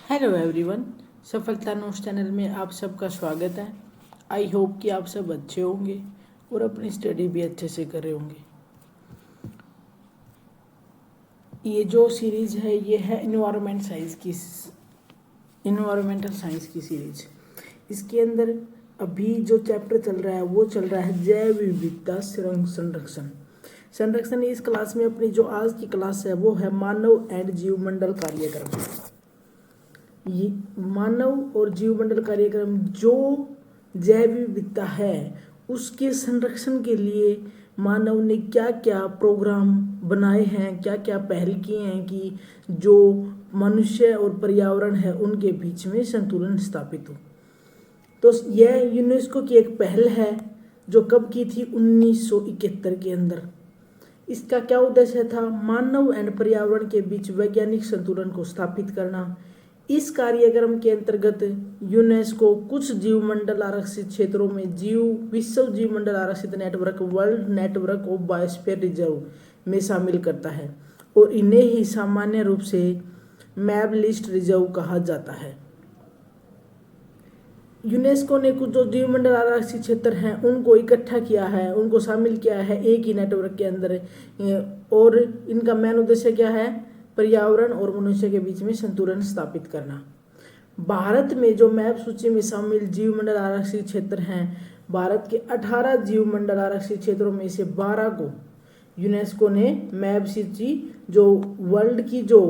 Hello everyone, सफलता notes channel में आप सबका स्वागत है। आई होप कि आप सब अच्छे होंगे और अपनी स्टडी भी अच्छे से कर रहे होंगे। ये जो सीरीज है ये है इन्वायरमेंटल साइंस की सीरीज। इसके अंदर अभी जो चैप्टर चल रहा है वो चल रहा है जैव विविधता संरक्षण। संरक्षण इस क्लास में अपनी जो आज की क्लास है वो है मानव एंड जीवमंडल कार्यक्रम। ये मानव और जीवमंडल कार्यक्रम जो जैव विविधता है उसके संरक्षण के लिए मानव ने क्या क्या प्रोग्राम बनाए हैं, क्या क्या पहल किए हैं कि जो मनुष्य और पर्यावरण है उनके बीच में संतुलन स्थापित हो। तो यह यूनेस्को की एक पहल है जो कब की थी, 1971 के अंदर। इसका क्या उद्देश्य था? मानव एंड पर्यावरण के बीच वैज्ञानिक संतुलन को स्थापित करना। इस कार्यक्रम के अंतर्गत यूनेस्को कुछ जीवमंडल आरक्षित क्षेत्रों में विश्व जीवमंडल आरक्षित network world network of biosphere reserve में शामिल करता है और इन्हें ही सामान्य रूप से मैप लिस्ट रिजर्व कहा जाता है। यूनेस्को ने कुछ जो जीवमंडल आरक्षित क्षेत्र हैं उनको इकट्ठा किया है, उनको शामिल किया है एक ही नेटवर्क के अंदर। और इनका मेन उद्देश्य क्या है? पर्यावरण और मनुष्य के बीच में संतुलन स्थापित करना। भारत में जो मैप सूची में शामिल जीवमंडल आरक्षित क्षेत्र हैं, भारत के 18 जीवमंडल आरक्षित क्षेत्रों में से 12 को यूनेस्को ने मैप सूची जो वर्ल्ड की जो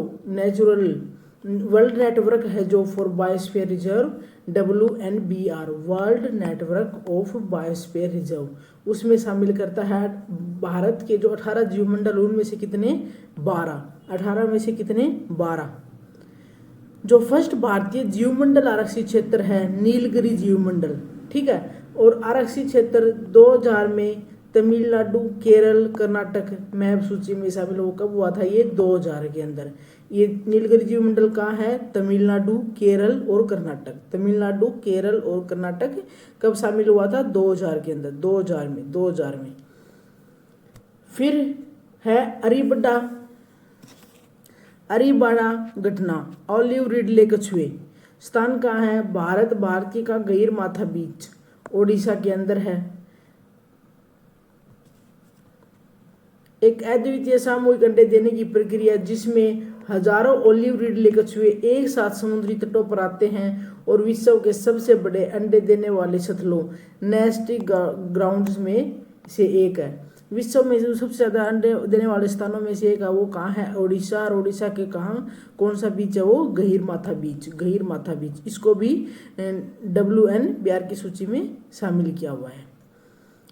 वर्ल्ड नेटवर्क है जो for biosphere reserve WNBR world network of biosphere reserve, उसमें शामिल करता है। भारत के जो 18 जीवमंडल उनमें से कितने? 12। 18 में से कितने? 12। जो फर्स्ट भारतीय जीवमंडल आरक्षित क्षेत्र है नीलगिरी जीवमंडल, ठीक है। और आरक्षित क्षेत्र 2000 में तमिलनाडु, केरल, कर्नाटक मैप सूची में शामिल। वो कब हुआ था? ये 2000 के अंदर। ये नीलगिरी जीवमंडल कहाँ है? तमिलनाडु, केरल और कर्नाटक। तमिलनाडु, केरल और कर्नाटक कब शामिल हुआ था? 2000 के अंदर, 2000 में। फिर है अरीबाड़ा घटना, ऑलिव रिडले कछुए। स्थान कहाँ है? भारत के का गहीर माथा बीच ओडिशा के अंदर है। एक अद्वितीय सामूहिक अंडे देने की प्रक्रिया जिसमें हजारों ओलिव रिडले कछुए एक साथ समुद्री तटों पर आते हैं और विश्व के सबसे बड़े अंडे देने वाले स्थलों नेस्टिंग ग्राउंड्स में से एक है। विश्व में जो सबसे ज़्यादा अंडे देने वाले स्थानों में से एक है वो कहाँ है? ओडिशा। और ओडिशा के कहाँ कौन सा बीच है? वो गहीर माथा बीच। इसको भी WNBR की सूची में शामिल किया हुआ है।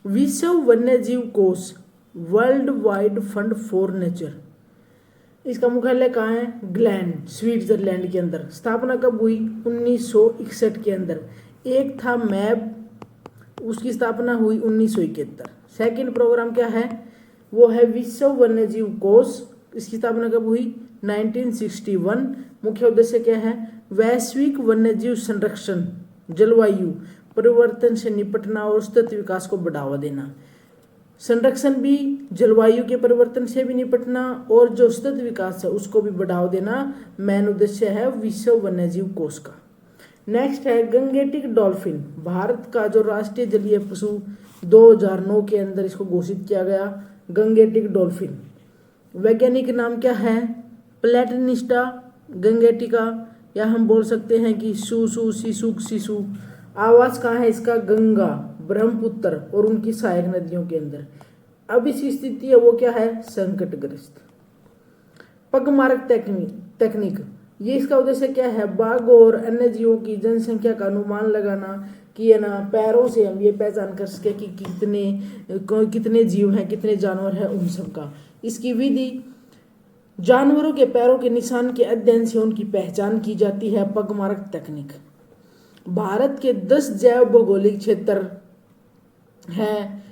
विश्व वन्यजीव कोष world wide fund for nature, इसका मुख्यालय कहाँ है? ग्लैंड, स्विट्जरलैंड के अंदर। स्थापना कब हुई? 1961 के अंदर। एक था मैप, उसकी स्थापना हुई 1971। सेकंड प्रोग्राम क्या है? वो है विश्व वन्यजीव कोष। इसकी स्थापना कब हुई? 1961। मुख्य उद्देश्य क्या है? वैश्विक वन्यजीव संरक्षण, जलवायु परिवर्तन से निपटना और सतत विकास को बढ़ावा देना। संरक्षण भी, जलवायु के परिवर्तन से भी निपटना और जो सतत विकास है उसको भी बढ़ावा देना मेन उद्देश्य है विश्व वन्यजीव कोष का। नेक्स्ट है गंगेटिक डॉल्फिन, भारत का जो राष्ट्रीय जलीय पशु 2009 के अंदर इसको घोषित किया गया, गंगेटिक डॉल्फिन। वैज्ञानिक नाम क्या है? प्लेटनिस्टा गंगेटिका, या हम बोल सकते हैं कि शिशु। आवास कहाँ है इसका? गंगा, ब्रह्मपुत्र और उनकी सहायक नदियों के अंदर। अब इसकी स्थिति है वो क्या है? संकटग्रस्त। पगमार्क तकनीक, ये इसका उद्देश्य क्या है? बाघ और अन्य जीवों की जनसंख्या का अनुमान लगाना कि है ना, पैरों से हम ये पहचान कर सके कि कितने जीव हैं, कितने जानवर हैं, उन सब का। इसकी विधि जानवरों के पैरों के निशान के अध्ययन से उनकी पहचान की जाती है, पगमार्क तकनीक। भारत के 10 जैव भौगोलिक क्षेत्र हैं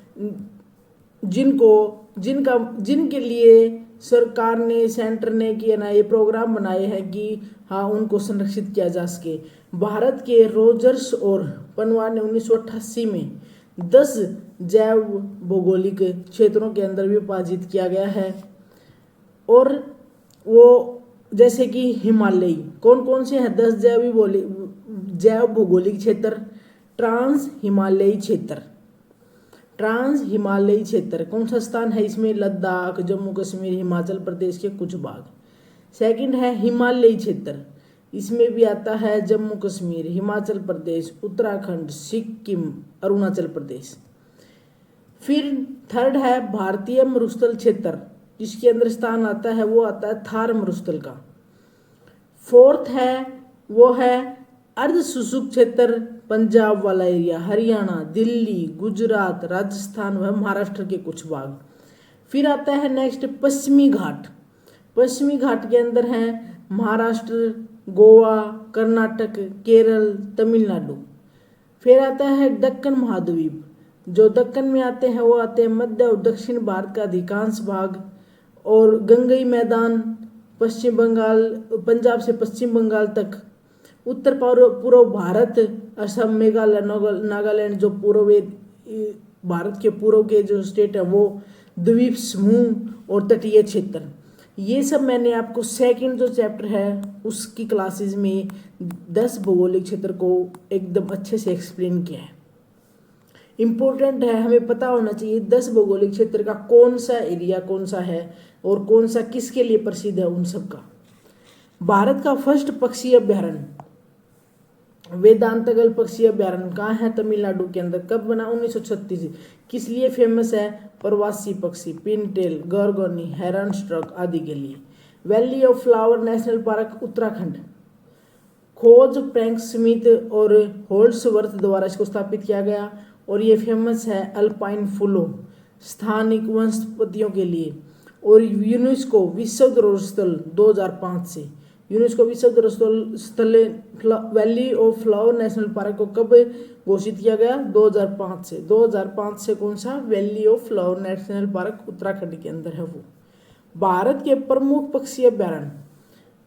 जिनके लिए सरकार ने, सेंटर ने किया ना, ये प्रोग्राम बनाए हैं कि हाँ उनको संरक्षित किया जा सके। भारत के रोजर्स और पनवार ने 1988 में 10 जैव भौगोलिक क्षेत्रों के अंदर विभाजित किया गया है। और वो जैसे कि हिमालयी, कौन कौन से हैं 10 जैव भौगोलिक क्षेत्र। ट्रांस हिमालयी क्षेत्र, ट्रांस हिमालयी क्षेत्र कौन सा स्थान है इसमें, लद्दाख, जम्मू कश्मीर, हिमाचल प्रदेश के कुछ भाग। सेकंड है हिमालयी क्षेत्र, इसमें भी आता है जम्मू कश्मीर, हिमाचल प्रदेश, उत्तराखंड, सिक्किम, अरुणाचल प्रदेश। फिर थर्ड है भारतीय मरुस्थल क्षेत्र, जिसके अंदर स्थान आता है वो आता है थार मरुस्थल का। फोर्थ है वो है अर्ध शुष्क क्षेत्र, पंजाब वाला एरिया, हरियाणा, दिल्ली, गुजरात, राजस्थान व महाराष्ट्र के कुछ भाग। फिर आता है नेक्स्ट पश्चिमी घाट, पश्चिमी घाट के अंदर है महाराष्ट्र, गोवा, कर्नाटक, केरल, तमिलनाडु। फिर आता है दक्कन महाद्वीप, जो दक्कन में आते हैं वो आते हैं मध्य और दक्षिण भारत का अधिकांश भाग, और गंगई मैदान पश्चिम बंगाल, पंजाब से पश्चिम बंगाल तक, उत्तर पूर्व भारत, असम, मेघालय, नागालैंड, जो पूर्व भारत के पूर्व के जो स्टेट है वो द्वीप समूह और तटीय क्षेत्र। ये सब मैंने आपको सेकंड जो चैप्टर है उसकी क्लासेस में 10 भौगोलिक क्षेत्र को एकदम अच्छे से एक्सप्लेन किया है। इम्पोर्टेंट है, हमें पता होना चाहिए 10 भौगोलिक क्षेत्र का कौन सा एरिया कौन सा है और कौन सा किसके लिए प्रसिद्ध है उन सब का। भारत का फर्स्ट पक्षी अभ्यारण्य वेदांतगल पक्षी अभ्यारण्य कहाँ है, तमिलनाडु के अंदर। कब बना, 1936। किस लिए फेमस है, प्रवासी पक्षी, पिनटेल, गौरगोनी, हेरन स्ट्रक आदि के लिए। Valley of flower national park Uttarakhand, खोज फ्रैंक स्मिथ और होल्ड्सवर्थ द्वारा इसको स्थापित किया गया, और ये फेमस है अल्पाइन फूलों, स्थानिक वनस्पतियों के लिए। और यूनेस्को विश्व धरोहर स्थल 2005 से, यूनेस्को विश्व धरोहर स्थल valley of flower national park को कब घोषित किया गया, 2005 से। 2005 से कौन सा, valley of flower national park Uttarakhand के अंदर है वो। भारत के प्रमुख पक्षी अभ्यारण्य,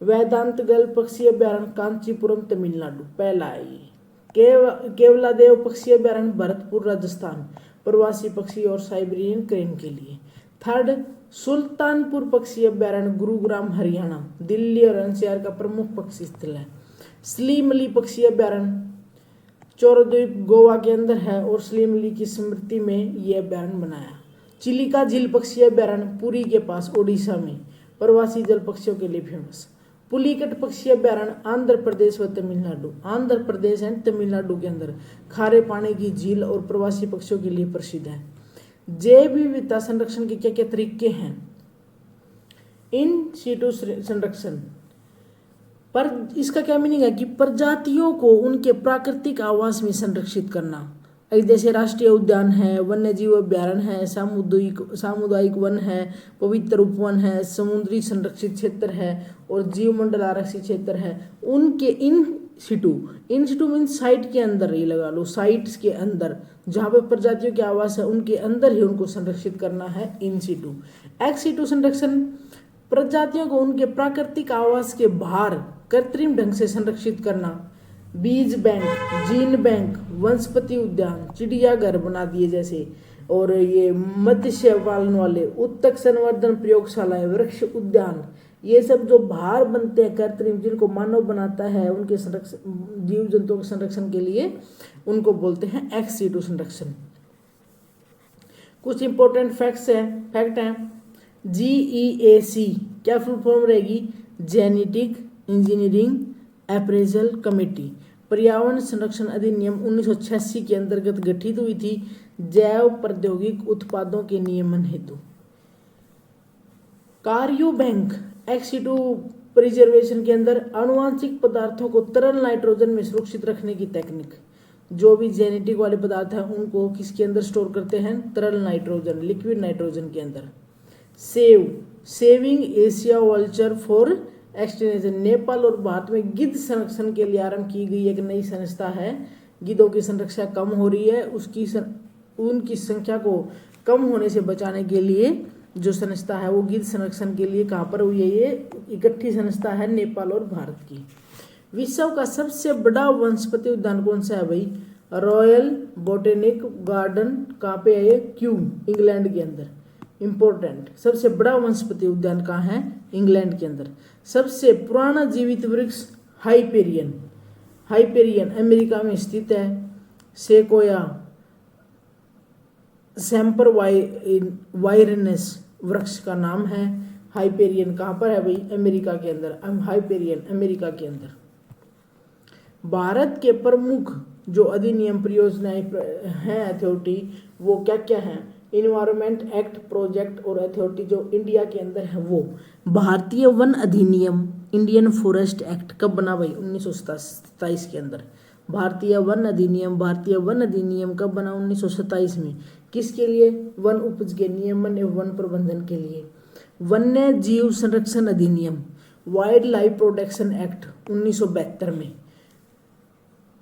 वेदांतगल पक्षी अभ्यारण्य कांचीपुरम तमिलनाडु पहला है ये। केवलादेव पक्षी अभ्यारण्य भरतपुर राजस्थान, प्रवासी पक्षी और साइबेरियन क्रेन के लिए। थर्ड सुल्तानपुर पक्षी अभ्यारण्य गुरुग्राम हरियाणा, दिल्ली और एनसीआर का प्रमुख पक्षी स्थल है। स्लीमली पक्षी अभ्यारण्य चोरद्वीप गोवा के अंदर है और स्लीमली की स्मृति में यह अभ्यारण्य बनाया। चिलिका झील पक्षी अभ्यारण्य पुरी के पास ओडिशा में, प्रवासी जल पक्षियों के लिए फेमस। पुलिकट पक्षी अभ्यारण्य आंध्र प्रदेश व तमिलनाडु, आंध्र प्रदेश एंड तमिलनाडु के अंदर खारे पानी की झील और प्रवासी पक्षियों के लिए प्रसिद्ध है। जैव विविधता संरक्षण के क्या क्या तरीके हैं, इन सीटू संरक्षण पर इसका क्या मीनिंग है कि प्रजातियों को उनके प्राकृतिक आवास में संरक्षित करना। जैसे राष्ट्रीय उद्यान है, वन्य जीव अभ्यारण्य है, सामुदायिक वन है, पवित्र उपवन है, समुद्री संरक्षित क्षेत्र है और जीवमंडल आरक्षित क्षेत्र है। उनके इन सिटू मीन्स साइट के अंदर ही लगा लो, साइट्स के अंदर जहाँ पे प्रजातियों के आवास है उनके अंदर ही उनको संरक्षित करना है इन सिटू। एक्स सिटू संरक्षण प्रजातियों को उनके प्राकृतिक आवास के बाहर कृत्रिम ढंग से संरक्षित करना। बीज बैंक, जीन बैंक, वनस्पति उद्यान, चिड़ियाघर बना दिए जैसे, और ये मत्स्य पालन वाले, उत्तक संवर्धन प्रयोगशालाएं, वृक्ष उद्यान, ये सब जो बाहर बनते हैं कृत्रिम, जिनको मानव बनाता है उनके संरक्षण, जीव जंतुओं के संरक्षण के लिए उनको बोलते हैं एक्स सिटू संरक्षण। कुछ इंपॉर्टेंट फैक्ट हैं। GEAC क्या फुल फॉर्म रहेगी, जेनेटिक इंजीनियरिंग अप्रेजल कमेटी, पर्यावरण संरक्षण अधिनियम 1986 के अंतर्गत गठित हुई थी जैव प्रौद्योगिक उत्पादों के नियमन हेतु। कार्यो बैंक एक्स सिटू प्रिजर्वेशन के अंदर आनुवांशिक पदार्थों को तरल नाइट्रोजन में सुरक्षित रखने की टेक्निक। जो भी जेनेटिक वाले पदार्थ हैं उनको किसके अंदर स्टोर करते हैं, तरल नाइट्रोजन, लिक्विड नाइट्रोजन के अंदर। Saving Asia vulture for extension, Nepal और भारत में गिद्ध संरक्षण के लिए आरंभ की गई एक नई संस्था है। गिद्धों की संरक्षा कम हो रही है, उनकी संख्या को कम होने से बचाने के लिए जो संस्था है वो गिद्ध संरक्षण के लिए कहाँ पर हुई है, ये इकट्ठी संस्था है नेपाल और भारत की। विश्व का सबसे बड़ा वनस्पति उद्यान कौन सा है भाई, रॉयल बोटेनिक गार्डन, कहाँ पे है ये, क्यू, इंग्लैंड के अंदर। इंपॉर्टेंट, सबसे बड़ा वनस्पति उद्यान कहाँ है, इंग्लैंड के अंदर। सबसे पुराना जीवित वृक्ष हाइपेरियन, हाइपेरियन अमेरिका में स्थित है। सेकोया सैम्पर वायरनेस वृक्ष का नाम है। हाइपेरियन कहाँ पर है भाई? अमेरिका के अंदर। हाइपेरियन अमेरिका के अंदर। भारत के प्रमुख जो अधिनियम परियोजनाएं हैं अथॉरिटी, वो क्या क्या हैं? इन्वायरमेंट एक्ट, प्रोजेक्ट और अथॉरिटी जो इंडिया के अंदर है वो भारतीय वन अधिनियम, इंडियन फॉरेस्ट एक्ट कब बना भाई? 1927 के अंदर। भारतीय वन अधिनियम, भारतीय वन अधिनियम कब बना? 1927 में। किसके लिए? वन उपज के नियमन एवं वन प्रबंधन के लिए। वन्य जीव संरक्षण अधिनियम, वाइल्ड लाइफ प्रोटेक्शन एक्ट 1972 में।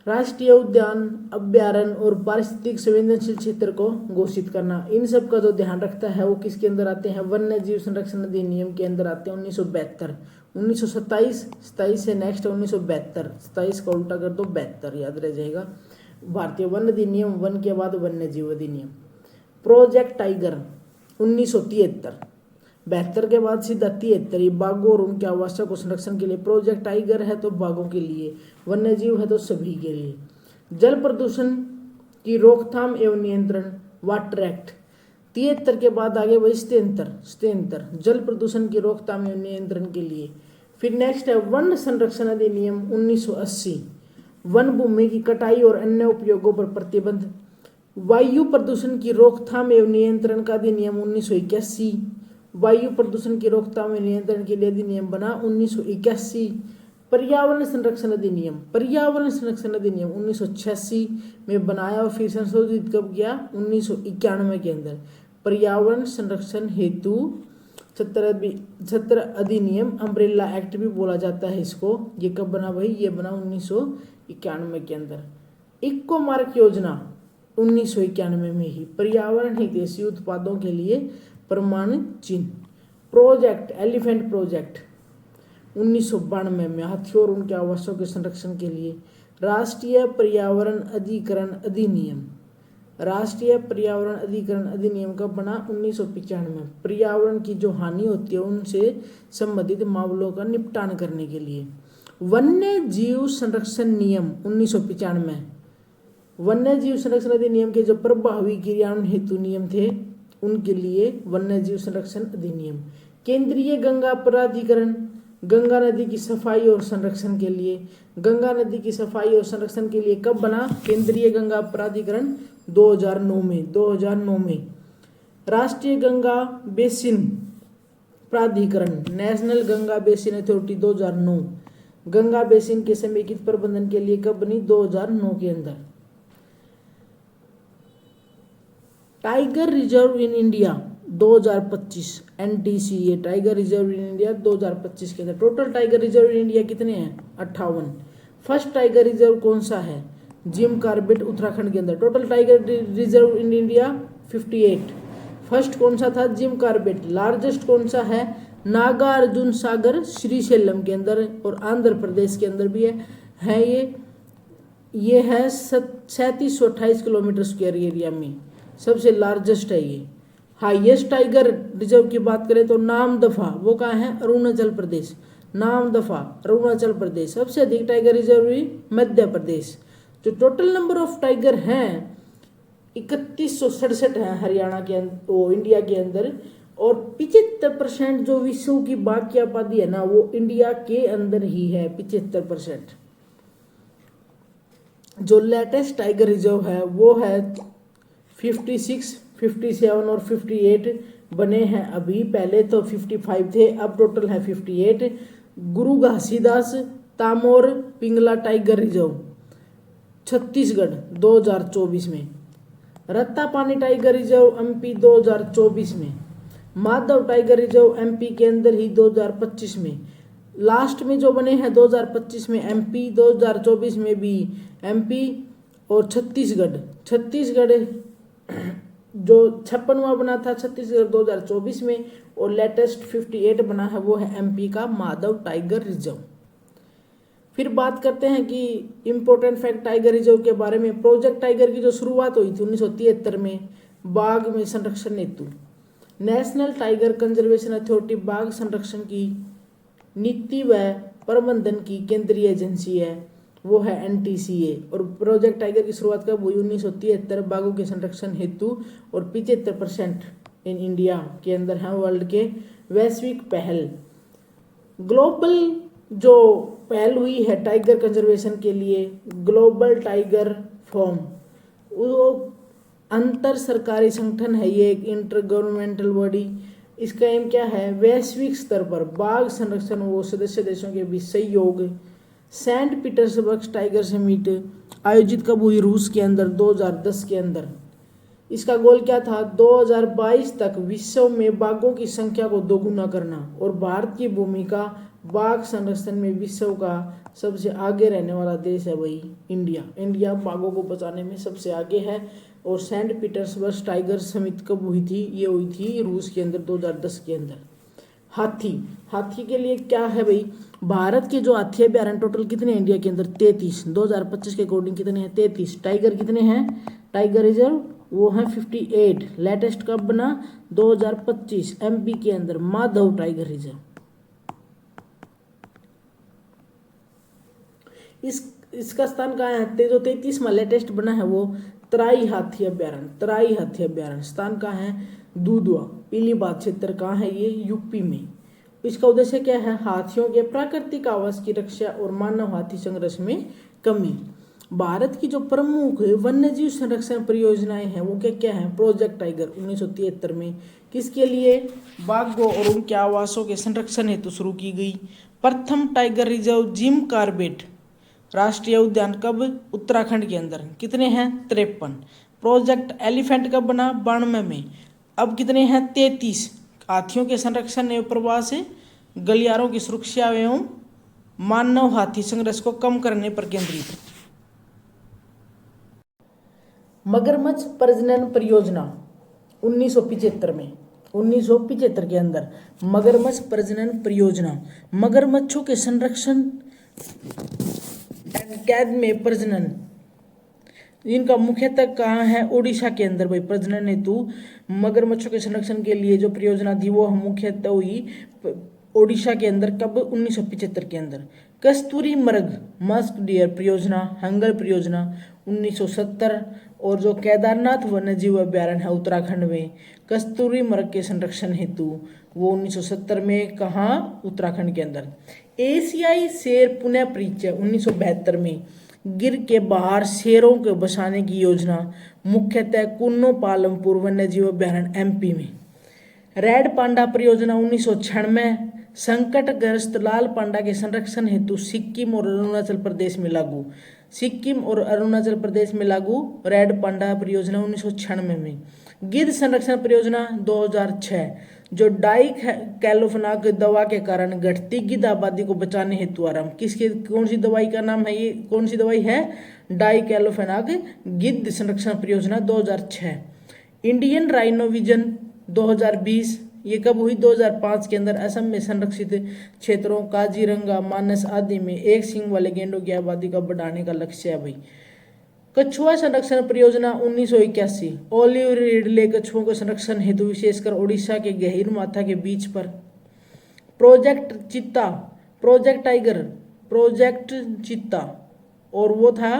राष्ट्रीय उद्यान, अभ्यारण्य और पारिस्थितिक संवेदनशील क्षेत्र को घोषित करना, इन सब का जो ध्यान रखता है वो किसके अंदर आते हैं? वन्य जीव संरक्षण अधिनियम के अंदर आते हैं। 1972, 1927, 27 से नेक्स्ट 1972, 27 का उल्टा कर दो 72, याद रह जाएगा। भारतीय वन अधिनियम, वन के बाद वन्य जीव अधिनियम। प्रोजेक्ट टाइगर 1973, 72 के बाद सीधा 73, बाघों और उनके आवासों को संरक्षण के लिए। प्रोजेक्ट टाइगर है तो बाघों के लिए, वन्य जीव है तो सभी के लिए। जल प्रदूषण की रोकथाम एवं नियंत्रण, वाटर एक्ट 73 के बाद आगे वही 77, जल प्रदूषण की रोकथाम एवं नियंत्रण के लिए। फिर नेक्स्ट है वन संरक्षण अधिनियम 1980, वन भूमि की कटाई और अन्य उपयोगों पर प्रतिबंध। वायु प्रदूषण की रोकथाम एवं नियंत्रण का अधिनियम 1981, वायु प्रदूषण की रोकथाम एवं नियंत्रण के लिए अधिनियम बना 1981। पर्यावरण संरक्षण अधिनियम, पर्यावरण संरक्षण अधिनियम 1986 में बनाया और फिर संशोधित कब किया? 1991 के अंदर। पर्यावरण संरक्षण हेतु 17 अधिनियम, अम्ब्रेला एक्ट भी बोला जाता है इसको। ये कब बना भाई? ये बना 1991 के अंदर। इको मार्क योजना 1991 में ही। पर्यावरण हितैषी उत्पादों के लिए प्रमाणित चिन्ह। प्रोजेक्ट एलिफेंट प्रोजेक्ट 1992 में, हाथियों और उनके आवासों के संरक्षण के लिए। राष्ट्रीय पर्यावरण अधिकरण अधिनियम, राष्ट्रीय पर्यावरण अधिकरण अधिनियम कब बना? 1995। पर्यावरण की जो हानि होती है उनसे संबंधित मामलों का निपटान करने के लिए। वन्य जीव संरक्षण नियम 1995, वन्य जीव संरक्षण अधिनियम के जो प्रभावी क्रियान्वयन हेतु नियम थे उनके लिए वन्य जीव संरक्षण अधिनियम। केंद्रीय गंगा प्राधिकरण, गंगा नदी की सफाई और संरक्षण के लिए। गंगा नदी की सफाई और संरक्षण के लिए कब बना केंद्रीय गंगा प्राधिकरण? 2009 में। राष्ट्रीय गंगा बेसिन प्राधिकरण, national Ganga basin authority 2009, Ganga basin के समेकित प्रबंधन के लिए कब बनी? 2009 के अंदर। Tiger reserve in India 2025, NTCA tiger reserve in India 2025 के अंदर। Total tiger reserve in India कितने हैं? 58। फर्स्ट टाइगर रिजर्व कौन सा है? जिम कॉर्बेट उत्तराखंड के अंदर। Total tiger reserve in India 58। First कौन सा था? Jim Corbett. लार्जेस्ट कौन सा है? नागार्जुन सागर श्रीशैलम के अंदर और आंध्र प्रदेश के अंदर भी है ये है 3728 किलोमीटर स्क्वायर एरिया में सबसे लार्जेस्ट है ये। हाईएस्ट टाइगर रिजर्व की बात करें तो नामदफा, वो कहाँ है? अरुणाचल प्रदेश। नामदफा अरुणाचल प्रदेश। सबसे अधिक टाइगर रिजर्व भी मध्य प्रदेश। जो टोटल नंबर ऑफ टाइगर हैं 3167 है हरियाणा के अंदर, इंडिया के अंदर। और 75% जो विश्व की बाघ की आबादी है ना वो इंडिया के अंदर ही है, 75%। जो लेटेस्ट टाइगर रिजर्व है वो है 56, 57 और 58 बने हैं अभी। पहले तो 55 थे, अब टोटल है 58। गुरु घासीदास तामोर पिंगला टाइगर रिजर्व छत्तीसगढ़ 2024 में। रत्तापानी टाइगर रिजर्व MP 2024 में। माधव टाइगर रिजर्व MP के अंदर ही 2025 में। लास्ट में जो बने हैं 2025 में MP, 2024 में भी MP और छत्तीसगढ़ जो 56वां बना था छत्तीसगढ़ 2024 में। और लेटेस्ट 58 बना है वो है MP का माधव टाइगर रिजर्व। फिर बात करते हैं कि इम्पोर्टेंट फैक्ट टाइगर रिजर्व के बारे में। प्रोजेक्ट टाइगर की जो शुरुआत हुई थी 1973 में बाघ में संरक्षण हेतु। नेशनल टाइगर कंजर्वेशन अथॉरिटी बाघ संरक्षण की नीति व प्रबंधन की केंद्रीय एजेंसी है, वो है NTCA। और प्रोजेक्ट टाइगर की शुरुआत कब हुई? 1973 बाघों के संरक्षण हेतु, और 75% इन इंडिया के अंदर है वर्ल्ड के वैश्विक पहल। ग्लोबल जो पहल हुई है टाइगर कंजर्वेशन के लिए, ग्लोबल टाइगर फोरम, वो अंतर सरकारी संगठन है, ये एक इंटर गवर्नमेंटल बॉडी। इसका एम क्या है? वैश्विक स्तर पर बाघ संरक्षण व सदस्य देशों के बीच सहयोग। सेंट पीटर्सबर्ग टाइगर समिट आयोजित कब हुई? रूस के अंदर 2010 के अंदर। इसका गोल क्या था? 2022 तक विश्व में बाघों की संख्या को दोगुना करना। और भारत की भूमिका बाघ संरक्षण में विश्व का सबसे आगे रहने वाला देश है भाई इंडिया। इंडिया बाघों को बचाने में सबसे आगे है। और सेंट पीटर्सबर्ग टाइगर समिट कब हुई थी? ये हुई थी रूस के अंदर 2010 के अंदर। हाथी के लिए क्या है भाई? भारत के जो हाथी अभ्यारण्य टोटल कितने हैं इंडिया के अंदर? 33। 2025 के अकॉर्डिंग कितने हैं? 33। टाइगर कितने हैं? टाइगर रिजर्व वो है 58। लेटेस्ट कब बना? 2025 MP के अंदर माधव टाइगर रिजर्व। इसका स्थान कहाँ है? जो 33वां लेटेस्ट बना है वो तराई हाथी अभ्यारण्य। स्थान कहाँ है? दूधवा पीलीभीत क्षेत्र। कहाँ है ये? यूपी में। इसका उद्देश्य क्या है? हाथियों के प्राकृतिक आवास की रक्षा और मानव हाथी संघर्ष में कमी। भारत की जो प्रमुख वन्यजीव संरक्षण परियोजनाएं हैं वो क्या क्या है? प्रोजेक्ट टाइगर 1973 में किसके लिए? बाघों और उनके आवासों के संरक्षण हेतु शुरू की गई। प्रथम टाइगर रिजर्व जिम कॉर्बेट राष्ट्रीय उद्यान कब? उत्तराखंड के अंदर। कितने हैं? 53। प्रोजेक्ट एलिफेंट कब बना? 92 में। अब कितने हैं? 33। हाथियों के संरक्षण एवं प्रवास, गलियारों की सुरक्षा एवं मानव हाथी संघर्ष को कम करने पर केंद्रित। मगरमच्छ प्रजनन परियोजना 1975 में, 1975 के अंदर मगरमच्छ प्रजनन परियोजना। मगरमच्छों के संरक्षण कैद में प्रजनन, इनका मुख्यतः कहाँ है? उड़ीसा के अंदर भाई। प्रजनन हेतु मगरमच्छों के संरक्षण के लिए जो परियोजना थी वो मुख्यतः हुई ओडिशा के अंदर। कब? 1975 के अंदर। कस्तूरी मृग मस्क डियर परियोजना, हंगल परियोजना 1970। और जो केदारनाथ वन्यजीव अभ्यारण्य है उत्तराखंड में कस्तूरी मृग के संरक्षण हेतु, वो 1970 में। कहाँ? उत्तराखंड के अंदर। एशियाई शेर पुनः परिचय 1972 में। गिर के बाहर शेरों को बसाने की योजना मुख्यतः कुन्नो पालमपुर वन्यजीव अभ्यारण्य MP में। रेड पांडा परियोजना 1996। संकटग्रस्त लाल पांडा के संरक्षण हेतु सिक्किम और अरुणाचल प्रदेश में लागू। सिक्किम और अरुणाचल प्रदेश में लागू रेड पांडा परियोजना 1996 में। गिद्ध संरक्षण परियोजना 2006, जो डाई कैलोफेनाक दवा के कारण घटती गिद्ध आबादी को बचाने हेतु आरंभ। किसकी, कौन सी दवाई का नाम है ये? कौन सी दवाई है? डाई कैलोफेनाक गिद्ध संरक्षण परियोजना 2006। इंडियन राइनो विजन 2020, ये कब हुई? 2005 के अंदर। असम में संरक्षित क्षेत्रों काजीरंगा, मानस आदि में एक सींग वाले गेंडों की आबादी का बढ़ाने का लक्ष्य है भाई। कछुआ संरक्षण परियोजना 1981। ऑलिव रिडले कछुओं के संरक्षण हेतु विशेषकर ओडिशा के गहीर माथा के बीच पर। प्रोजेक्ट चित्ता, प्रोजेक्ट टाइगर, प्रोजेक्ट चित्ता, और वो था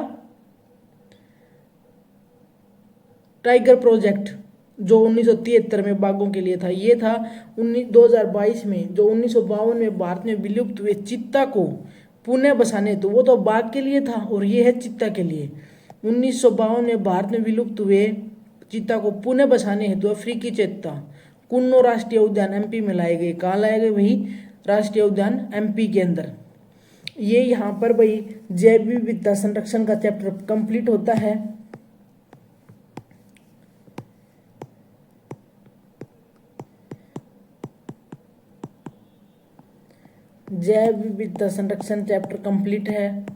टाइगर प्रोजेक्ट जो 1973 में बाघों के लिए था। ये था 2022 में, जो 1952 में भारत में विलुप्त हुए चीता को पुनः बसाने हेतु, वो तो बाघ के लिए था और ये है चीता के लिए। 1952 में भारत में विलुप्त हुए चीता को पुनः बसाने हेतु अफ्रीकी चीता कुन्नो राष्ट्रीय उद्यान MP में लाए गए। कहाँ लाए गए भाई? राष्ट्रीय उद्यान MP के अंदर। ये यहाँ पर भाई जैव विविधता संरक्षण का चैप्टर कंप्लीट होता है। जैव विविधता संरक्षण चैप्टर कंप्लीट है,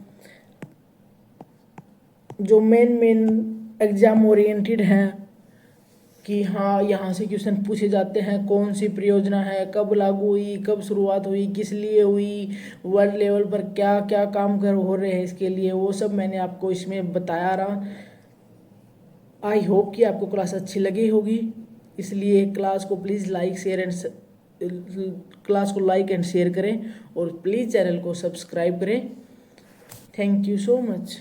जो मेन एग्जाम ओरिएंटेड है कि हाँ यहाँ से क्वेश्चन पूछे जाते हैं। कौन सी परियोजना है, कब लागू हुई, कब शुरुआत हुई, किस लिए हुई, वर्ल्ड लेवल पर क्या क्या काम हो रहे हैं इसके लिए, वो सब मैंने आपको इसमें बताया रहा। आई होप कि आपको क्लास अच्छी लगी होगी। इसलिए क्लास को please like share and class को लाइक एंड शेयर करें और प्लीज़ चैनल को सब्सक्राइब करें। Thank you so much.